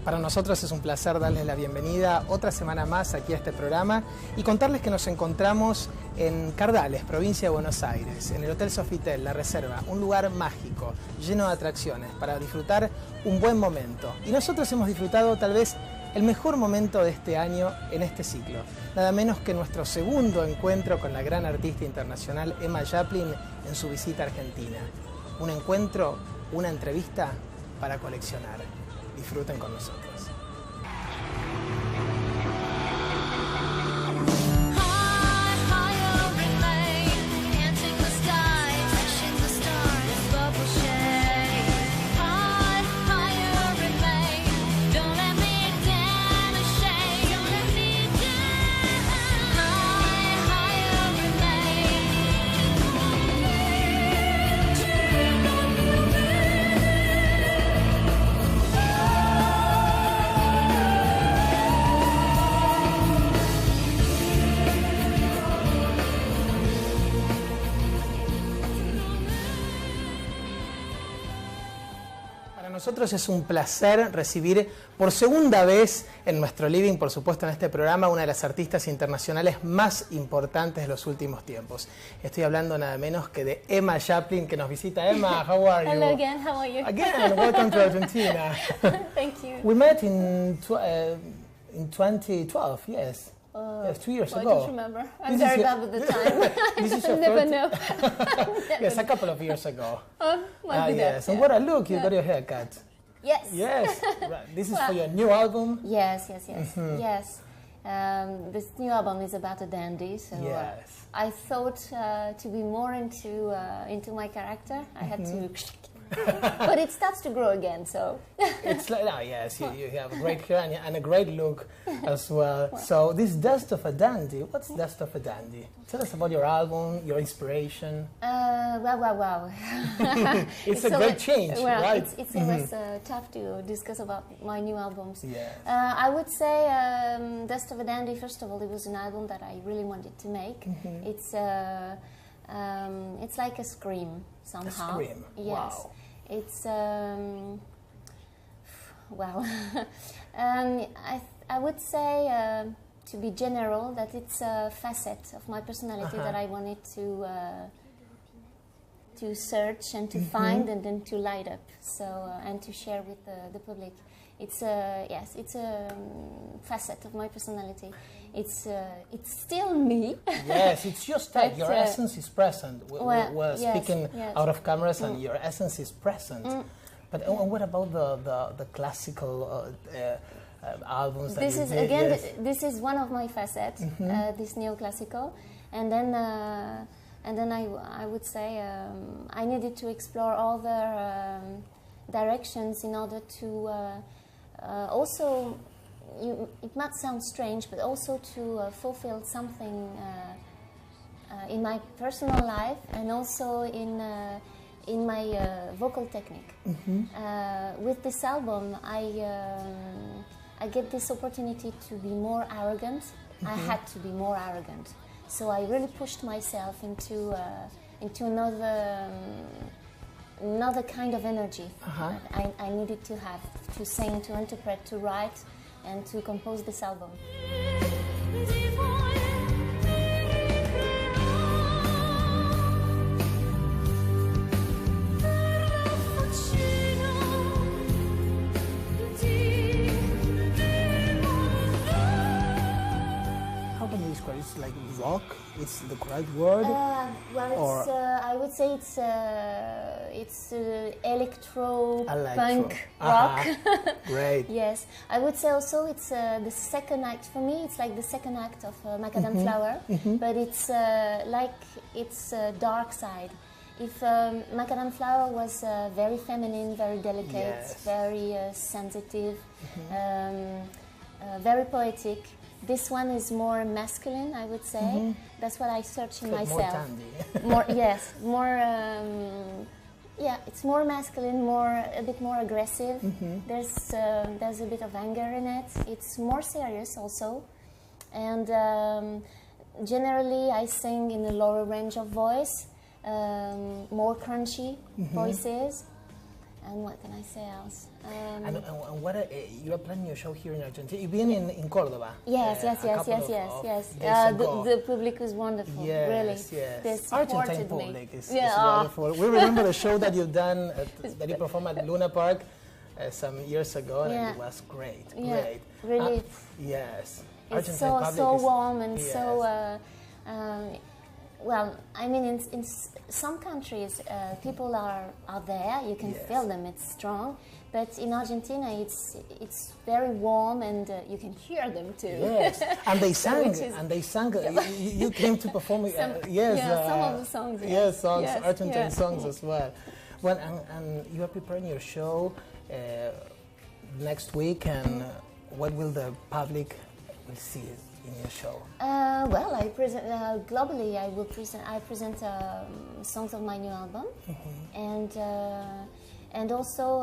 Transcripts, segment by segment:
Para nosotros es un placer darles la bienvenida otra semana más aquí a este programa y contarles que nos encontramos en Cardales, provincia de Buenos Aires, en el Hotel Sofitel, La Reserva, un lugar mágico, lleno de atracciones para disfrutar un buen momento. Y nosotros hemos disfrutado tal vez el mejor momento de este año en este ciclo, nada menos que nuestro segundo encuentro con la gran artista internacional EMMA SHAPPLIN en su visita a Argentina. Un encuentro, una entrevista para coleccionar. Disfruten con nosotros. Para nosotros es un placer recibir por segunda vez en nuestro living, por supuesto en este programa, una de las artistas internacionales más importantes de los últimos tiempos. Estoy hablando nada menos que de EMMA SHAPPLIN, que nos visita. Emma, how are you? Hello again, how are you? Again, welcome to Argentina. Thank you. We met in 2012, yes. Yes, 2 years ago. I don't remember. I'm very bad with the time. This is your never first... know. Yes, a couple of years ago. Might be that, yes. And what a look, you got your hair cut. Yes. Yes. This is for your new album. Yes. Yes. This new album is about a dandy, so Yes. I thought to be more into my character, I had to... But it starts to grow again, so... It's like, oh, yes, you have a great hair and a great look as well. So this Dust of a Dandy, what's Dust of a Dandy? Tell us about your album, your inspiration. Wow. It's a great change, right? It's always tough to discuss about my new albums. Yes. I would say Dust of a Dandy, first of all, it was an album that I really wanted to make. It's like a scream somehow. A scream, yes. wow. It's well. I would say to be general that it's a facet of my personality that I wanted to search and to find and then to light up. So and to share with the public. It's a facet of my personality. It's still me. Yes, it's your style. Your essence is present. We're speaking out of cameras, and your essence is present. But what about the classical albums? This is again. This is one of my facets. This neoclassical, and then I would say I needed to explore all the directions in order to also. It might sound strange, but also to fulfill something in my personal life and also in my vocal technique. With this album, I get this opportunity to be more arrogant. I had to be more arrogant, so I really pushed myself into another kind of energy that I needed to have to sing, to interpret, to write, and to compose this album. How can you describe it? It's like rock? It's the correct word? Well, I would say it's electro-punk rock. Great. Yes. I would say also it's the second act. For me, it's like the second act of Macadam Flower, but it's like its dark side. If Macadam Flower was very feminine, very delicate, very sensitive, very poetic, this one is more masculine, I would say. That's what I search in myself. More dandy. Yeah, it's more masculine, a bit more aggressive. There's a bit of anger in it. It's more serious also, and generally I sing in a lower range of voice, more crunchy voices. And what can I say else? And what you are planning your show here in Argentina? You've been in Córdoba. Yes. The public was wonderful. Yes, really. Yes. They supported Argentine me. public is wonderful. We remember the show that you've done, that you performed at Luna Park some years ago, and it was great. Great. Really. Yes. It's Argentine so public warm and so. Well, I mean, in some countries, people are there. You can feel them. It's strong. But in Argentina, it's very warm, and you can hear them too. Yes, and they sang. You came to perform. Some of the songs. Yes, songs, Argentine songs as well. Well, and you are preparing your show next week, and what will the public will see in your show? Well, I present globally. I present songs of my new album, and also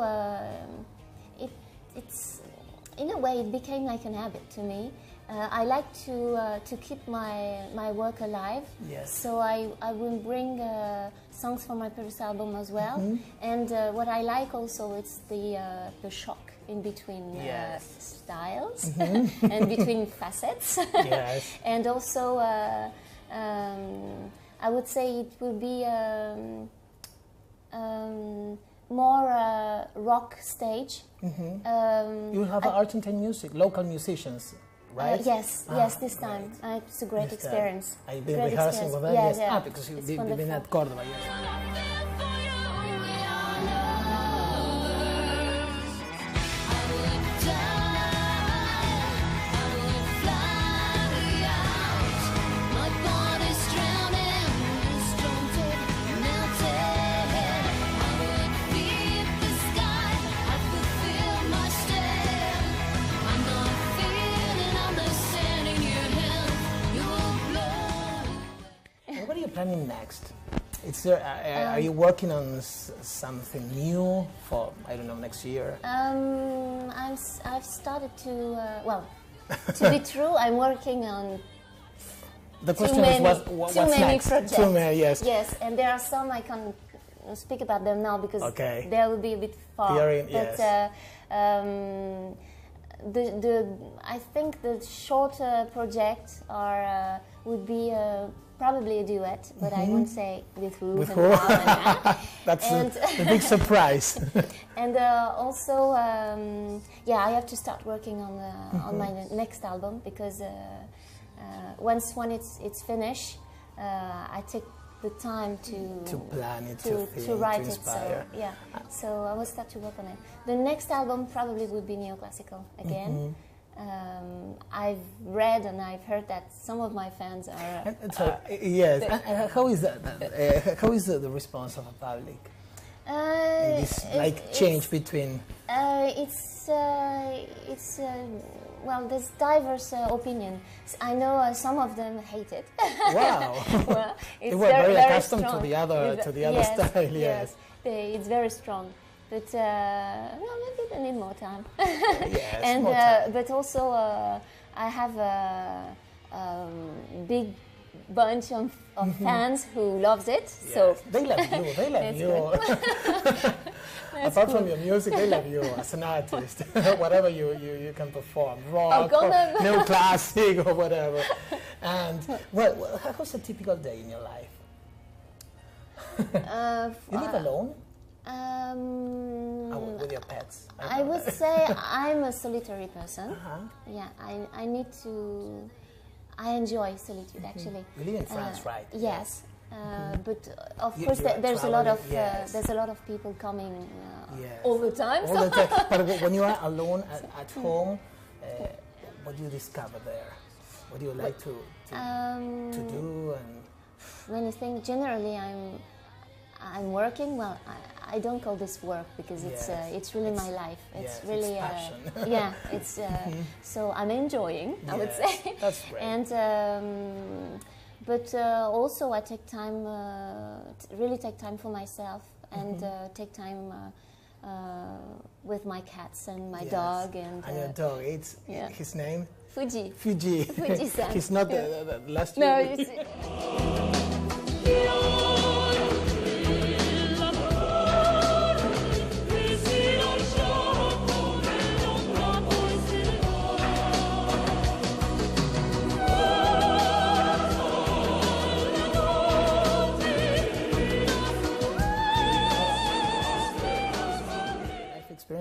it's in a way it became like an habit to me. I like to keep my work alive. Yes. So I will bring songs from my previous album as well. And what I like also is the shock in between styles and between facets. Yes. And also I would say it will be more rock stage. You have Argentine music, local musicians, right? Yes, this time. It's a great experience. I've been rehearsing with them, because you've been at Córdoba, What are you planning next? Are you working on something new for, I don't know, next year? I've started to, to be true, I'm working on the question is what's next? Projects. Too many, yes. Yes, and there are some I can't speak about them now because they will be a bit far. I think the shorter projects would be probably a duet, but I won't say with who. With who? That's the big surprise. And also, I have to start working on my next album because once it's finished, I take the time to plan it, to write to inspire. it. So I will start to work on it. The next album probably would be neoclassical again. I've read and I've heard that some of my fans are. How is that? How is the response of the public? In this change between. Well, there's diverse opinion. I know some of them hate it. Wow! Well, they were very accustomed to the other style. Yes. It's very strong. But maybe they need more time. Yes, and more time. But also I have a big bunch of fans who loves it. Yes. So they love you. They love you. Apart from your music, they love you as an artist. Whatever you can perform, rock, or neoclassic, or whatever. And how's a typical day in your life? You live alone? With your pets? I would say I'm a solitary person. Yeah, I enjoy solitude actually. You live in France, right? Yes. But of course, there's a lot of people coming all the time. All the time. But when you are alone at home, what do you discover there? What do you like to do? And many things. Generally, I'm working. Well, I don't call this work because it's really my life. It's really it's so I'm enjoying. I would say. That's great. And. But also I take time, really take time for myself and take time with my cats and my dog. And your dog, his name? Fuji. Fuji-san. He's not the last year? No,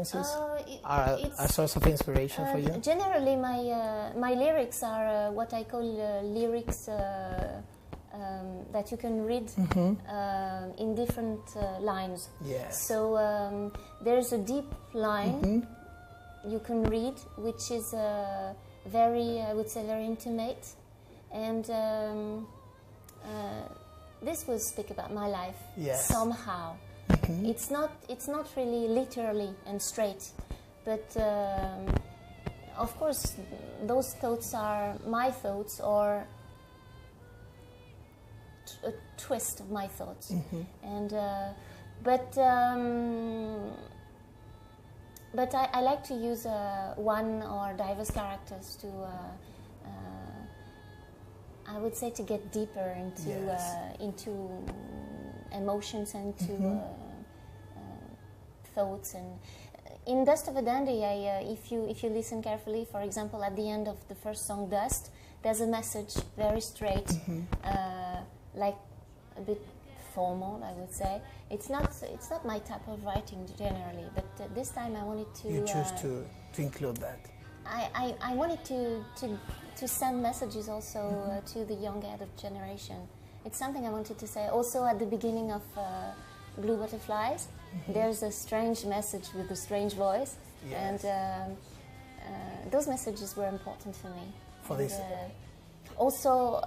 experiences are a source of inspiration for you? Generally, my lyrics are what I call lyrics that you can read in different lines. Yes. So there's a deep line you can read, which is very, I would say, very intimate, and this will speak about my life somehow. It's not really literally and straight, but of course those thoughts are my thoughts, or a twist of my thoughts, and but I like to use one or diverse characters to I would say to get deeper into emotions and to thoughts. And in Dust of a Dandy, if you listen carefully, for example, at the end of the first song, Dust, there's a message very straight, like a bit formal, I would say. It's not my type of writing generally, but this time I wanted to. You choose to include that. I wanted to send messages also to the young adult generation. It's something I wanted to say. Also, at the beginning of Blue Butterflies, there's a strange message with a strange voice, and those messages were important for me. For this. Also,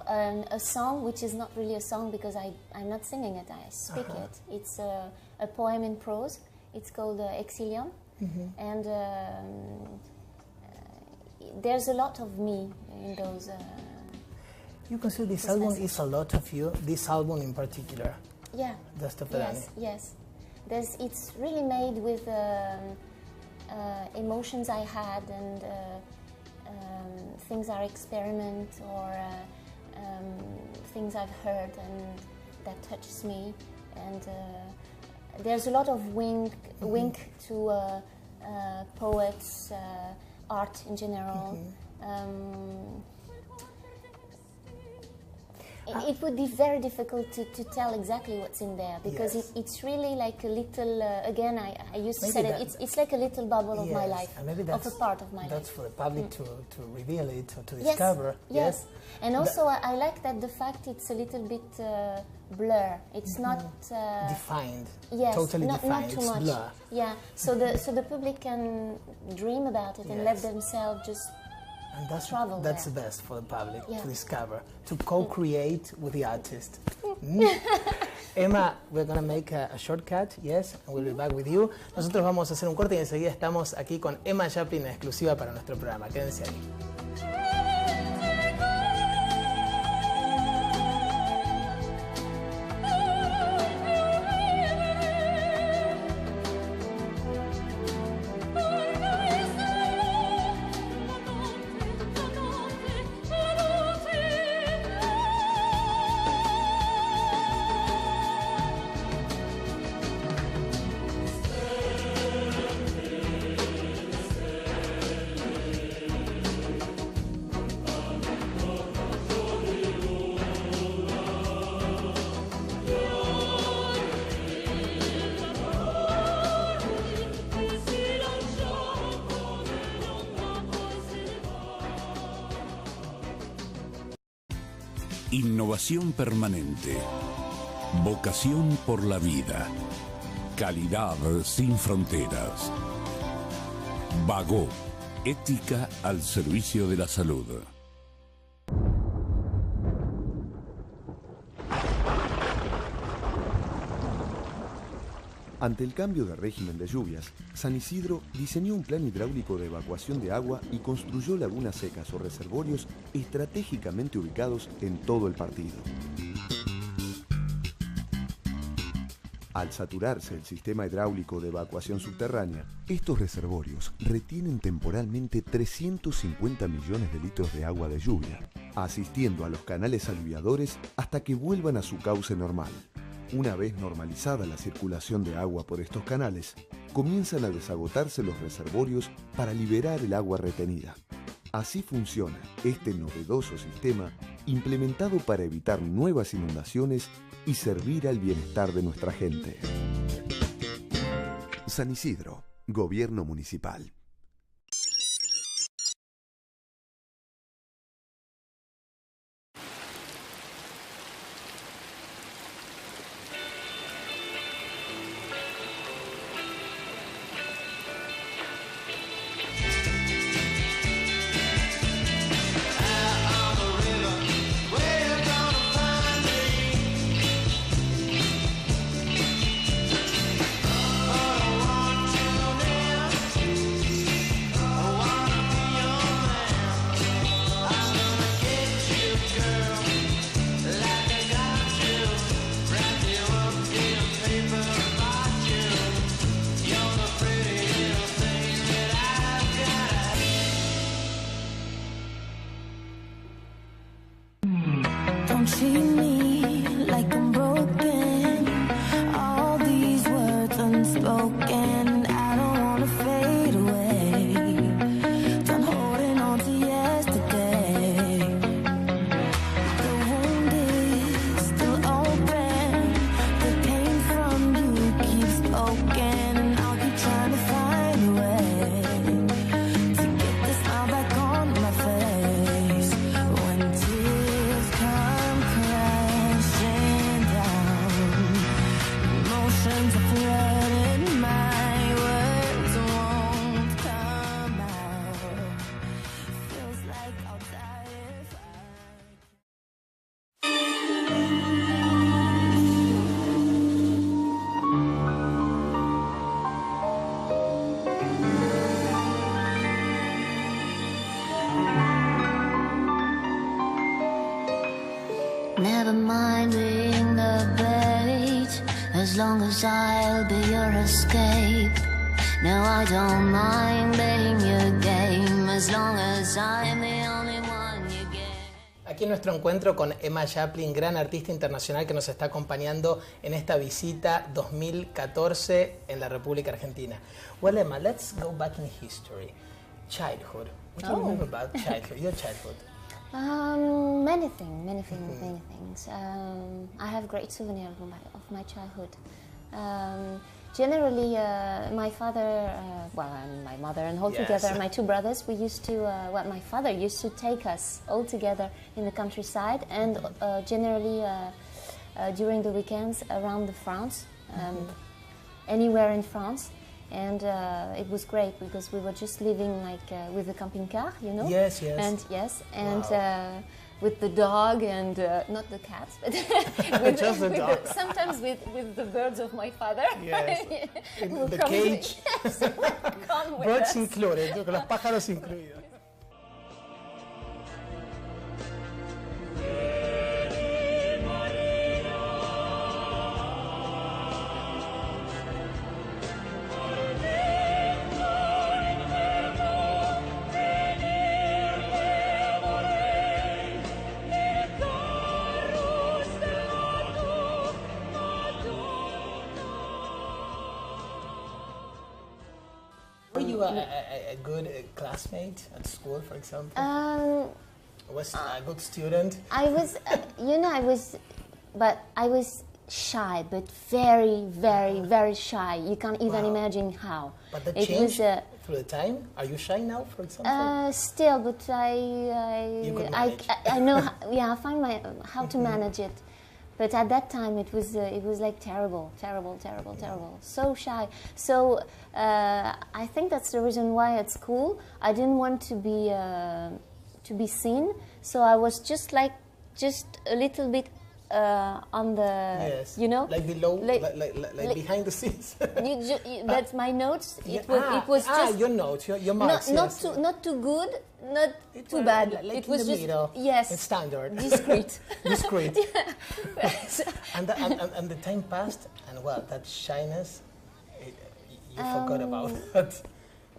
a song which is not really a song because I'm not singing it, I speak it. It's a poem in prose. It's called Exilium, and there's a lot of me in those. You consider this album is a lot of you, this album in particular? Yeah. Dust of a Dandy. Yes. It's really made with emotions I had and things I experiment, or things I've heard and that touches me. And there's a lot of wink to poets, art in general. It would be very difficult to tell exactly what's in there, because it's really like a little, again, I used to say that it's like a little bubble of my life, and maybe of a part of my life. That's for the public to reveal it, or to discover. Yes. And also I like that the fact it's a little bit blur. It's not defined. Yes, totally not defined. too it's much. Blur. Yeah. So the public can dream about it and let themselves just. And that's the best for the public to discover, to co-create with the artist. Emma, we're going to make a shortcut, yes, and we'll be back with you. Nosotros vamos a hacer un corte y enseguida estamos aquí con Emma Shaplin en exclusiva para nuestro programa. Quédense ahí. Innovación permanente, vocación por la vida, calidad sin fronteras. Vago, ética al servicio de la salud. Ante el cambio de régimen de lluvias, San Isidro diseñó un plan hidráulico de evacuación de agua y construyó lagunas secas o reservorios estratégicamente ubicados en todo el partido. Al saturarse el sistema hidráulico de evacuación subterránea, estos reservorios retienen temporalmente 350 millones de litros de agua de lluvia, asistiendo a los canales aluviadores hasta que vuelvan a su cauce normal. Una vez normalizada la circulación de agua por estos canales, comienzan a desagotarse los reservorios para liberar el agua retenida. Así funciona este novedoso sistema implementado para evitar nuevas inundaciones y servir al bienestar de nuestra gente. San Isidro, Gobierno Municipal. Don't treat me like I'm broken. All these words unspoken. I don't wanna fade away. Done holding on to yesterday. The wound is still open. The pain from you keeps poking, and I'll keep trying to find a way to get the smile back on my face when tears come crashing down. Emotions are flooding, my words won't come out. Feels like I'll die if I Never mind being the bait, as long as I'll be your escape. No, I don't mind playing your game, as long as I'm the only one you get. Aquí nuestro encuentro con Emma Shapplin, gran artista internacional que nos está acompañando en esta visita 2014 en la República Argentina. Well, Emma, let's go back in history. Childhood. What do you remember about childhood, your childhood? Many things. I have great souvenirs of my childhood. Generally, my father, and my mother, and all together, my two brothers, we used to, my father used to take us all together in the countryside, and generally during the weekends around France, anywhere in France. And it was great because we were just living like with the camping car, you know. Yes. And with the dog and not the cats, but with just the dog. Sometimes with the birds of my father. Yes. In the come cage. Yes, come with Birds us. included, con los pájaros incluidos. Were you a good classmate at school, for example? Was a good student? I was, I was shy, but very, very shy. You can't even imagine how. But that It changed was, through the time? Are you shy now, for example? still, but You could manage. I know, I find how to manage it. But at that time, it was like terrible. So shy. So I think that's the reason why at school I didn't want to be seen. So I was just a little bit on the, you know, like below, like behind the scenes. But my notes, it was just your notes, your marks. not too good, not too bad. Like it was in the just middle. yes, It's standard. discreet. Discreet. And the time passed, and well, that shyness, you forgot about that.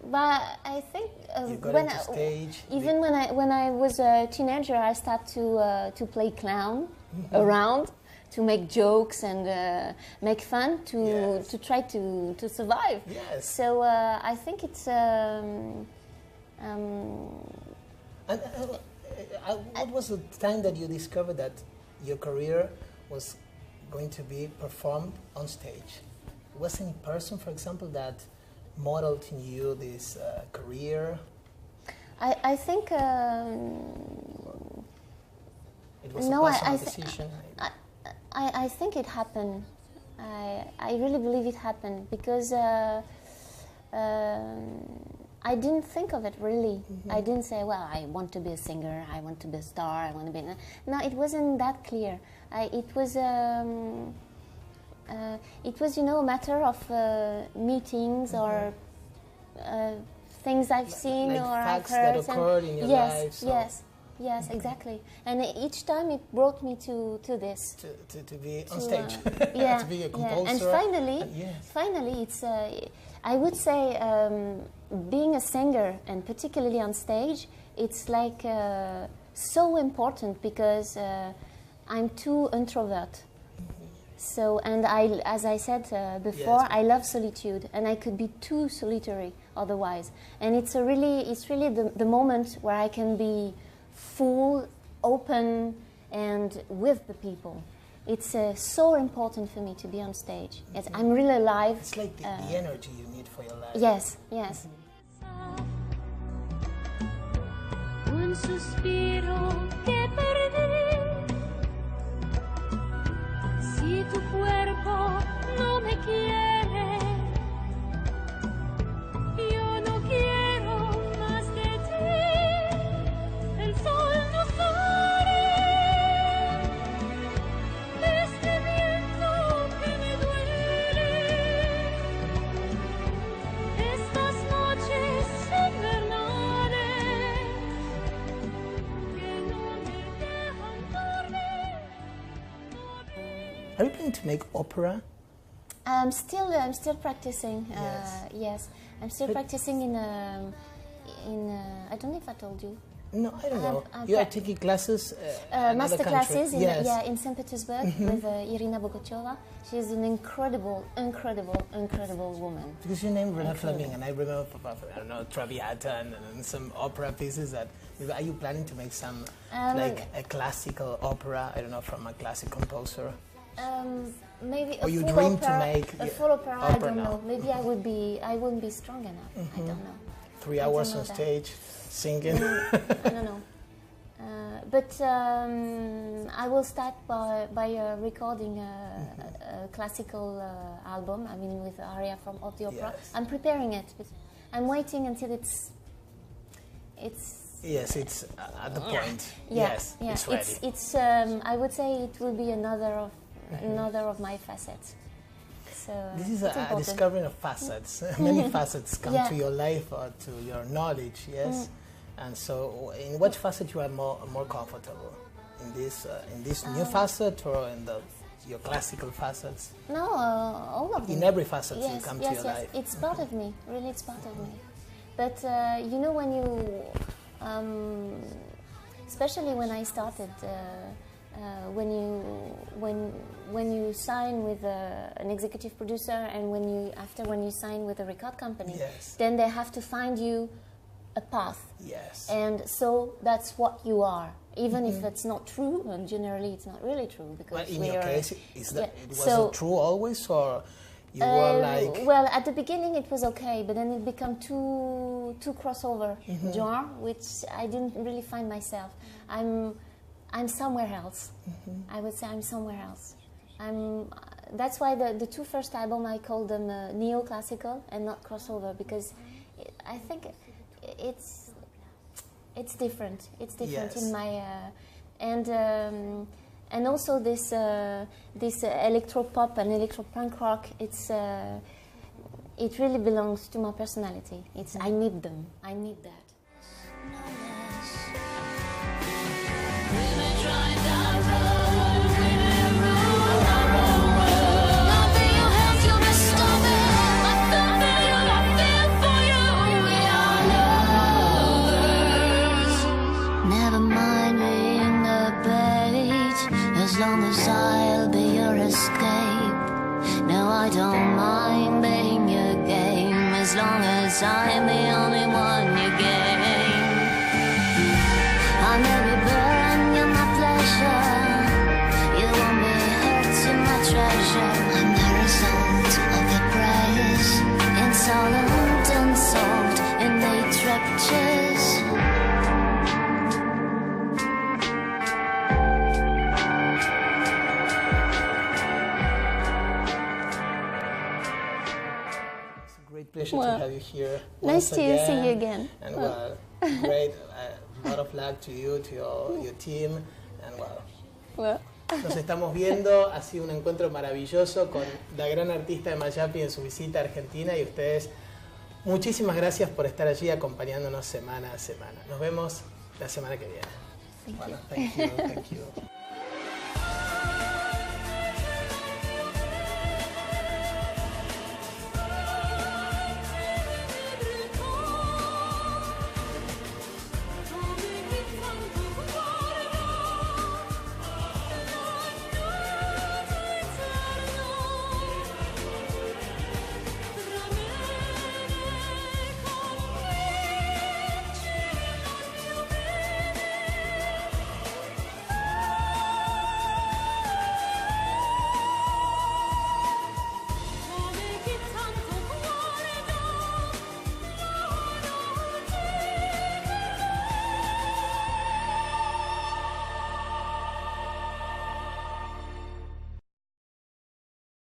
But I think You got into stage. even when I was a teenager, I started to play clown around, to make jokes and make fun to try to survive. Yes. So I think it's. What was the time that you discovered that your career was going to be performed on stage? Was any person, for example, that modeled in you this career? I think It was no, a personal decision. I think it happened. I really believe it happened because I didn't think of it really. I didn't say, well, I want to be a singer, I want to be a star, I want to be... No, it wasn't that clear. It was, you know, a matter of meetings or things I've seen like or I've facts heard. that occurred in your life. So Yes, exactly. And each time it brought me to this. To be on stage, yeah, to be a composer. Yeah. And finally, it's, I would say, being a singer, and particularly on stage, it's like so important because I'm too introvert. So, and as I said before, Yes. I love solitude, and I could be too solitary otherwise. And it's really the moment where I can be full, open, and with the people. It's so important for me to be on stage. I'm really alive. It's like the energy you need for your life. Yes, yes. Un suspiro que perdí. Si tu cuerpo no me quiere, yo no quiero más de ti. El sol no sale, este viento que me duele, estas noches invernales que no me dejan dormir. Are you planning to make opera? I'm still practicing. Yes. Yes, I'm still practicing in I don't know if I told you. No, I don't know. I'm You are pra- taking classes in Master another classes country. Yes. in St. Petersburg with Irina Bogochova. She's an incredible woman. Because you named Renée Fleming, and I remember, I don't know, Traviata and some opera pieces that... Are you planning to make some, like a classical opera, I don't know, from a classic composer? Maybe Or a you full dream to opera, make a full opera. I opera don't now. know. Maybe I wouldn't be strong enough. I don't know. 3 I hours don't know on that. stage, singing. I don't know. But I will start by recording a classical album. I mean, with aria from of the opera. Yes. I'm preparing it. I'm waiting until it's. Yes, it's at the point. Yeah, Yes, yeah. it's ready. It's I would say it will be another of my facets. So This is it's a important. discovering of facets. Many facets come Yeah. to your life or to your knowledge, yes? And so, in what facet you are more comfortable? In this new facet or in your classical facets? No, all of them. In every facet Yes, you come yes, to your yes. life. It's part of me. Really, it's part of me. But you know, when you, especially when I started, when you sign with an executive producer, and when you sign with a record company, Yes. then they have to find you a path. Yes. And so that's what you are, even if it's not true, and generally it's not really true, because But in we your are, case, is that yeah. it was So- true always, or you were like... well, at the beginning it was okay, but then it became too crossover genre, which I didn't really find myself. I'm somewhere else. I would say I'm somewhere else. That's why the two first albums I called them neoclassical and not crossover, because I think it's different. It's different Yes. in my and also this electro pop and electro punk rock. It really belongs to my personality. I need them. I need that. Never mind being the bait, as long as I'll be your escape. No, I don't mind being your game, as long as I'm the only one you gain. I'll never burn, you're my pleasure. You won't be hurt to my treasure. I'm the result of the praise in solitude. Pleasure Well, to have you here. Nice to once see you again. And well, great. A lot of luck to you, to your team. And well, Well, nos estamos viendo. Ha sido un encuentro maravilloso con la gran artista EMMA SHAPPLIN en su visita a Argentina y ustedes. Muchísimas gracias por estar allí acompañándonos semana a semana. Nos vemos la semana que viene. Bueno, thank you.